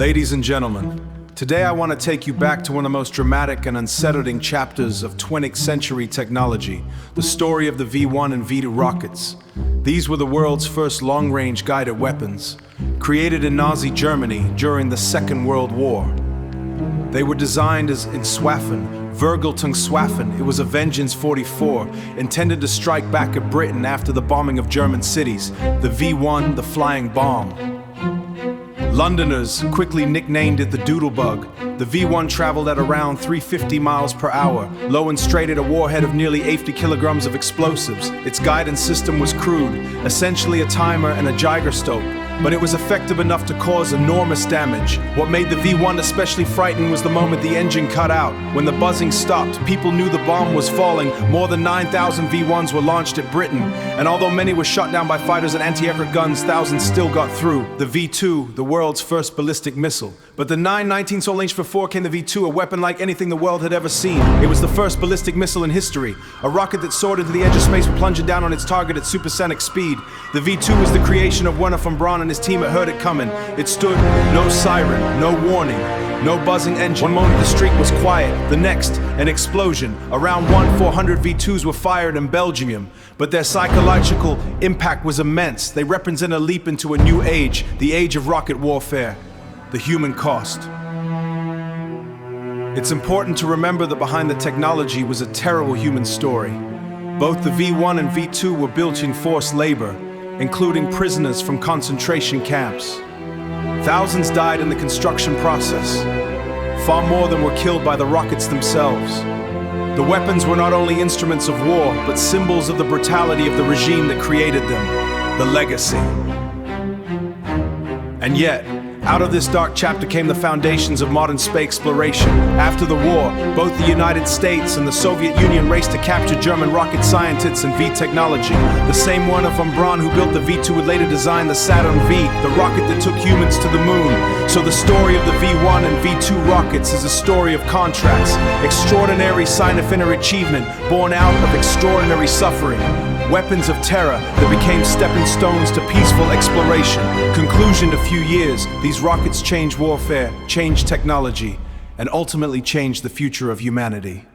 Ladies and gentlemen, today I want to take you back to one of the most dramatic and unsettling chapters of 20th century technology, the story of the V1 and V2 rockets. These were the world's first long-range guided weapons, created in Nazi Germany during the Second World War. They were designed as in Swaffen, Vergeltungswaffen. It was a Vengeance 44, intended to strike back at Britain after the bombing of German cities, the V1, the flying bomb. Londoners quickly nicknamed it the Doodlebug. The V1 traveled at around 350 miles per hour, low and straight at a warhead of nearly 80 kilograms of explosives. Its guidance system was crude, essentially a timer and a gyroscope, but it was effective enough to cause enormous damage. What made the V1 especially frightening was the moment the engine cut out. When the buzzing stopped, people knew the bomb was falling. More than 9,000 V1s were launched at Britain, and although many were shot down by fighters and anti-aircraft guns, thousands still got through. The V2, the world's first ballistic missile. But the 9/19 before came the V2, a weapon like anything the world had ever seen. It was the first ballistic missile in history, a rocket that soared into the edge of space, plunging down on its target at supersonic speed. The V2 was the creation of Werner von Braun, and his team had heard it coming. It stood, no siren, no warning, no buzzing engine. One moment the street was quiet, the next, an explosion. Around 400 V2s were fired in Belgium, but their psychological impact was immense. They represent a leap into a new age, the age of rocket warfare, the human cost. It's important to remember that behind the technology was a terrible human story. Both the V1 and V2 were built in forced labor, including prisoners from concentration camps. Thousands died in the construction process. Far more than were killed by the rockets themselves. The weapons were not only instruments of war, but symbols of the brutality of the regime that created them, the legacy. And yet, out of this dark chapter came the foundations of modern space exploration. After the war, both the United States and the Soviet Union raced to capture German rocket scientists and V technology. The same Werner von Braun who built the V2 would later design the Saturn V, the rocket that took humans to the moon. So the story of the V1 and V2 rockets is a story of contrasts, extraordinary scientific achievement born out of extraordinary suffering. Weapons of terror that became stepping stones to peaceful exploration. Conclusion: a few years, these rockets changed warfare, changed technology, and ultimately changed the future of humanity.